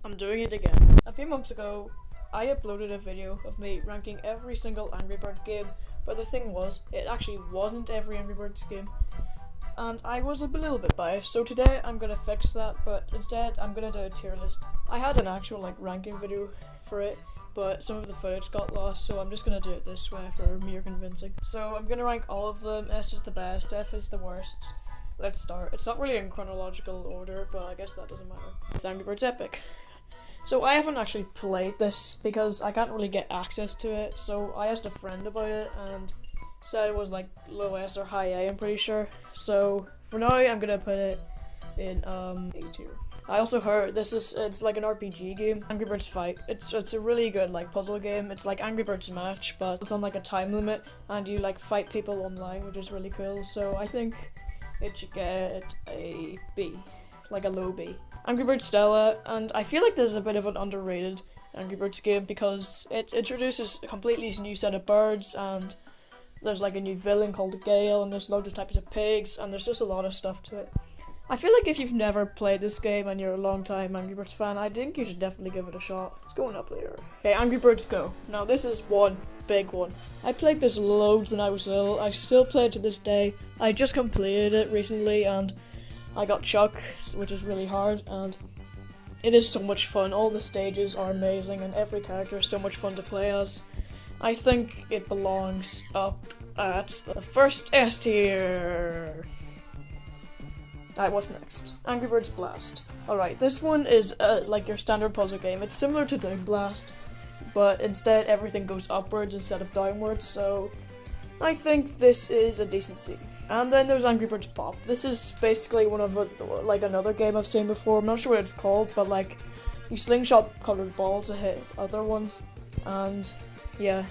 I'm doing it again. A few months ago, I uploaded a video of me ranking every single Angry Birds game, but the thing was, it actually wasn't every Angry Birds game, and I was a little bit biased, so today I'm gonna fix that, but instead I'm gonna do a tier list. I had an actual ranking video for it, but some of the footage got lost, so I'm just gonna do it this way for mere convincing. So I'm gonna rank all of them. S is the best, F is the worst. Let's start. It's not really in chronological order, but I guess that doesn't matter. With Angry Birds Epic. So I haven't actually played this because I can't really get access to it, so I asked a friend about it and said it was like low S or high A, I'm pretty sure. So for now I'm gonna put it in A tier. I also heard it's like an RPG game, Angry Birds Fight. It's a really good puzzle game. It's like Angry Birds Match, but it's on a time limit and you fight people online, which is really cool. So I think it should get a B, like a low B. Angry Birds Stella, and I feel like this is a bit of an underrated Angry Birds game because it introduces a completely new set of birds, and there's a new villain called Gale, and there's loads of types of pigs, and there's just a lot of stuff to it. I feel like if you've never played this game and you're a long time Angry Birds fan, I think you should definitely give it a shot. It's going up there. Okay, Angry Birds Go. Now this is one big one. I played this loads when I was little. I still play it to this day. I just completed it recently and I got Chuck, which is really hard, and it is so much fun. All the stages are amazing and every character is so much fun to play as. I think it belongs up at the first S tier. Alright, what's next? Angry Birds Blast. Alright, this one is like your standard puzzle game. It's similar to Doom Blast, but instead everything goes upwards instead of downwards, so I think this is a decent C. And then there's Angry Birds Pop. This is basically one of another game I've seen before. I'm not sure what it's called, but you slingshot colored balls to hit other ones, and yeah.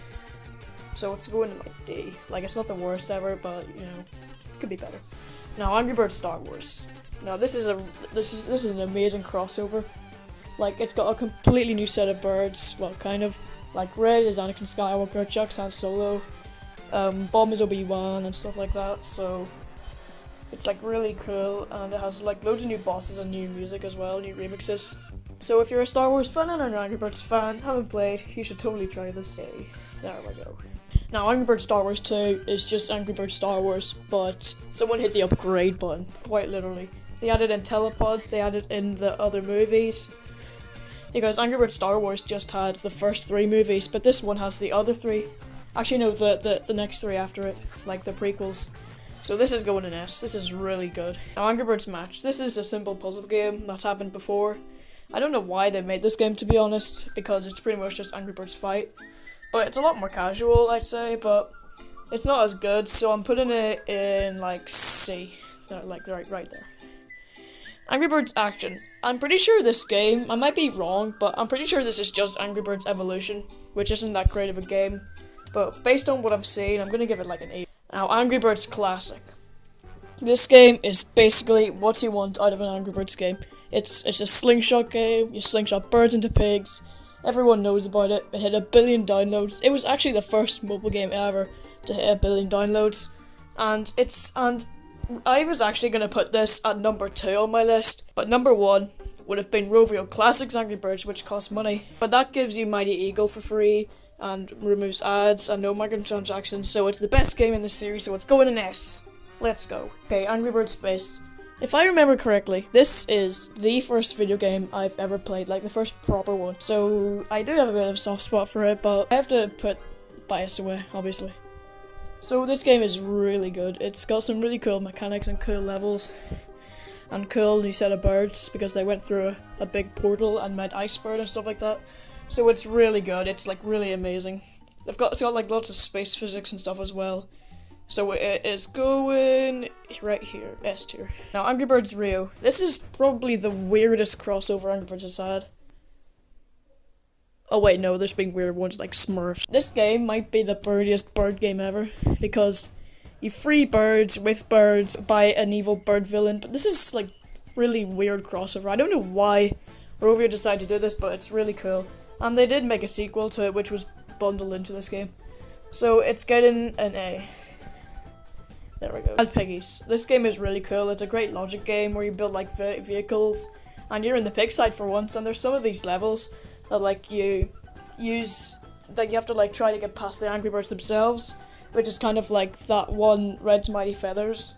So it's going to D. It's not the worst ever, but it could be better. Now Angry Birds Star Wars. Now this is an amazing crossover. It's got a completely new set of birds. Well, kind of. Red is Anakin Skywalker, Chuck's Han Solo, Bomb is Obi-Wan and stuff like that. So it's really cool, and it has loads of new bosses and new music as well, new remixes. So if you're a Star Wars fan and an Angry Birds fan, haven't played, you should totally try this. Okay, there we go. Now Angry Birds Star Wars 2 is just Angry Birds Star Wars, but someone hit the upgrade button, quite literally. They added in telepods, they added in the other movies, because Angry Birds Star Wars just had the first 3 movies, but this one has the other 3. Actually no, the next 3 after it, the prequels. So this is going in S, this is really good. Now Angry Birds Match, this is a simple puzzle game that's happened before. I don't know why they made this game, to be honest, because it's pretty much just Angry Birds Fight. But it's a lot more casual, I'd say, but it's not as good, so I'm putting it in C. Right there. Angry Birds Action. I'm pretty sure this game, I might be wrong, but I'm pretty sure this is just Angry Birds Evolution, which isn't that great of a game. But based on what I've seen, I'm gonna give it an 8. Now, Angry Birds Classic. This game is basically what you want out of an Angry Birds game. It's a slingshot game, you slingshot birds into pigs. Everyone knows about it. It hit 1 billion downloads. It was actually the first mobile game ever to hit 1 billion downloads. And I was actually going to put this at number 2 on my list, but number 1 would have been Rovio Classics Angry Birds, which costs money. But that gives you Mighty Eagle for free, and removes ads, and no microtransactions, so it's the best game in the series, so it's going in S. Let's go. Okay, Angry Birds Space. If I remember correctly, this is the first video game I've ever played, the first proper one. So I do have a bit of a soft spot for it, but I have to put bias away, obviously. So this game is really good. It's got some really cool mechanics and cool levels, and cool new set of birds, because they went through a big portal and met Icebird and stuff like that. So it's really good. It's really amazing. It's got lots of space physics and stuff as well. So it is going right here, S tier. Now Angry Birds Rio. This is probably the weirdest crossover Angry Birds has had. Oh wait, no, there's been weird ones like Smurfs. This game might be the birdiest bird game ever, because you free birds with birds by an evil bird villain, but this is really weird crossover. I don't know why Rovio decided to do this, but it's really cool. And they did make a sequel to it, which was bundled into this game. So it's getting an A. There we go. And Piggies. This game is really cool. It's a great logic game where you build vehicles and you're in the pig side for once, and there's some of these levels that like you use, that you have to like try to get past the Angry Birds themselves, which is kind of like that one Red's Mighty Feathers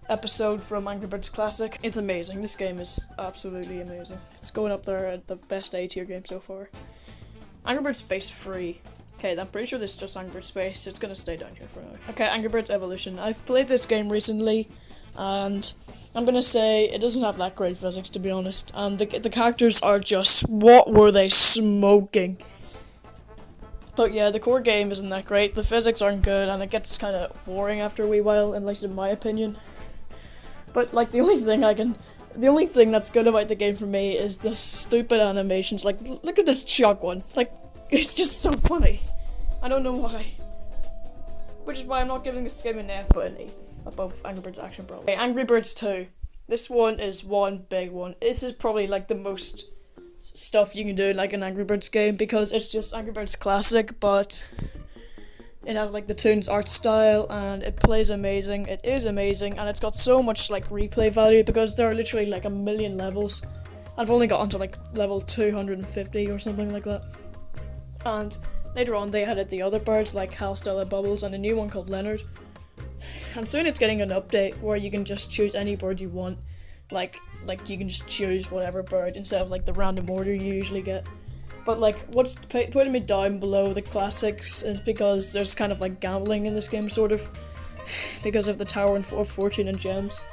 episode from Angry Birds Classic. It's amazing. This game is absolutely amazing. It's going up there at the best A tier game so far. Angry Birds Space Free. Okay, I'm pretty sure this is just Angry Birds Space. It's gonna stay down here for now. Okay, Angry Birds Evolution. I've played this game recently, and I'm gonna say it doesn't have that great physics, to be honest. And the characters are just, what were they smoking? But yeah, the core game isn't that great. The physics aren't good, and it gets kind of boring after a wee while, at least in my opinion. But like the only thing that's good about the game for me is the stupid animations. Like, look at this chug one. Like, it's just so funny. I don't know why. Which is why I'm not giving this game an F, but an E. Above Angry Birds Action Problem. Okay, Angry Birds 2. This one is one big one. This is probably like the most stuff you can do in like an Angry Birds game, because it's just Angry Birds Classic, but it has like the Toons art style, and it plays amazing. It is amazing, and it's got so much like replay value because there are literally like 1 million levels. I've only got onto like level 250 or something like that. And later on they added the other birds like Hal, Stella, Bubbles, and a new one called Leonard. And soon it's getting an update where you can just choose any bird you want. Like you can just choose whatever bird instead of like the random order you usually get. But like what's putting me down below the classics is because there's kind of like gambling in this game, sort of, because of the Tower of Fortune and Gems.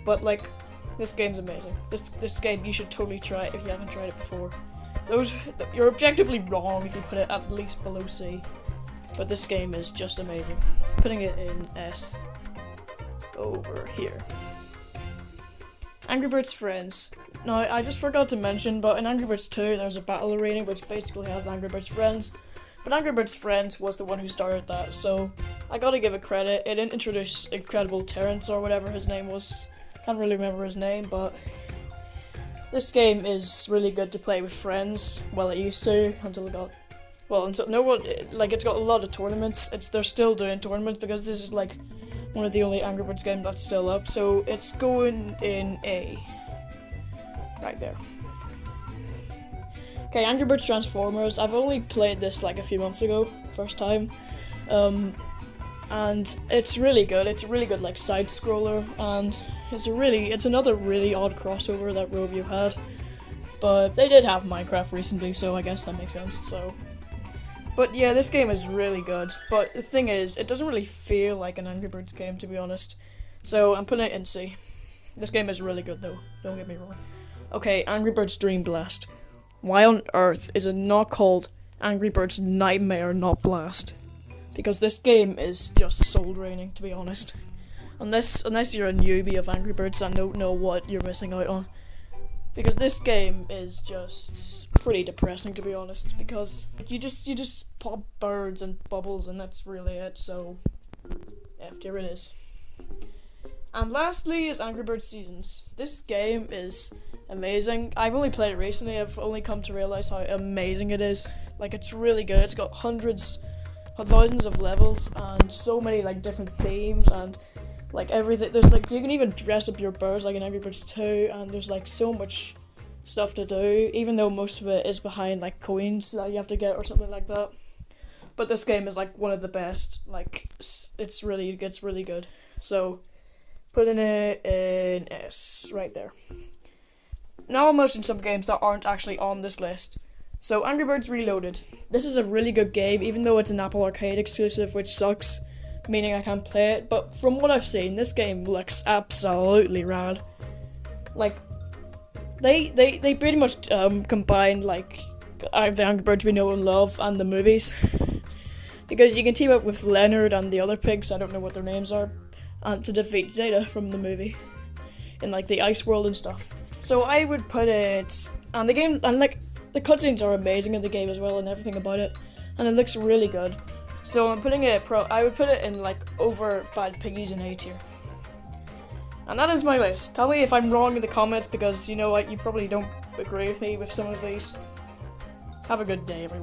But like, this game's amazing. This game you should totally try it if you haven't tried it before. You're objectively wrong if you put it at least below C. But this game is just amazing. Putting it in S over here. Angry Birds Friends. Now, I just forgot to mention, but in Angry Birds 2, there's a battle arena which basically has Angry Birds Friends. But Angry Birds Friends was the one who started that, so I gotta give it credit. It didn't introduce Incredible Terrence or whatever his name was. Can't really remember his name, but this game is really good to play with friends. Well, it used to, until it got... Well, until no one... Like, it's got a lot of tournaments. They're still doing tournaments because this is, like, one of the only Angry Birds games that's still up. So, it's going in A. Right there. Okay, Angry Birds Transformers. I've only played this, like, a few months ago. First time. And it's really good. It's a really good, like, side-scroller. And it's another really odd crossover that Rovio had. But they did have Minecraft recently, so I guess that makes sense, so... But yeah, this game is really good, but the thing is, it doesn't really feel like an Angry Birds game, to be honest. So I'm putting it in C. This game is really good though, don't get me wrong. Okay, Angry Birds Dream Blast. Why on earth is it not called Angry Birds Nightmare Not Blast? Because this game is just soul draining, to be honest. Unless you're a newbie of Angry Birds and don't know what you're missing out on. Because this game is just pretty depressing, to be honest, because you just pop birds and bubbles and that's really it, so F tier it is. And lastly is Angry Birds Seasons. This game is amazing. I've only played it recently. I've only come to realize how amazing it is. Like, it's really good. It's got hundreds of thousands of levels and so many like different themes and like everything. There's like, you can even dress up your birds like in Angry Birds 2, and there's like so much stuff to do, even though most of it is behind like coins that you have to get or something like that. But this game is like one of the best. Like, it's really good. So putting it in S right there. Now I'll mention some games that aren't actually on this list. So Angry Birds Reloaded. This is a really good game, even though it's an Apple Arcade exclusive, which sucks, meaning I can't play it. But from what I've seen, this game looks absolutely rad. Like, they pretty much combined like the Angry Birds we know and love and the movies, because you can team up with Leonard and the other pigs, I don't know what their names are, to defeat Zeta from the movie in like the ice world and stuff. So I would put it, and the game, and like the cutscenes are amazing in the game as well and everything about it, and it looks really good. So I'm putting it I would put it in like over Bad Piggies in A tier. And that is my list. Tell me if I'm wrong in the comments, because you know what, you probably don't agree with me with some of these. Have a good day, everyone.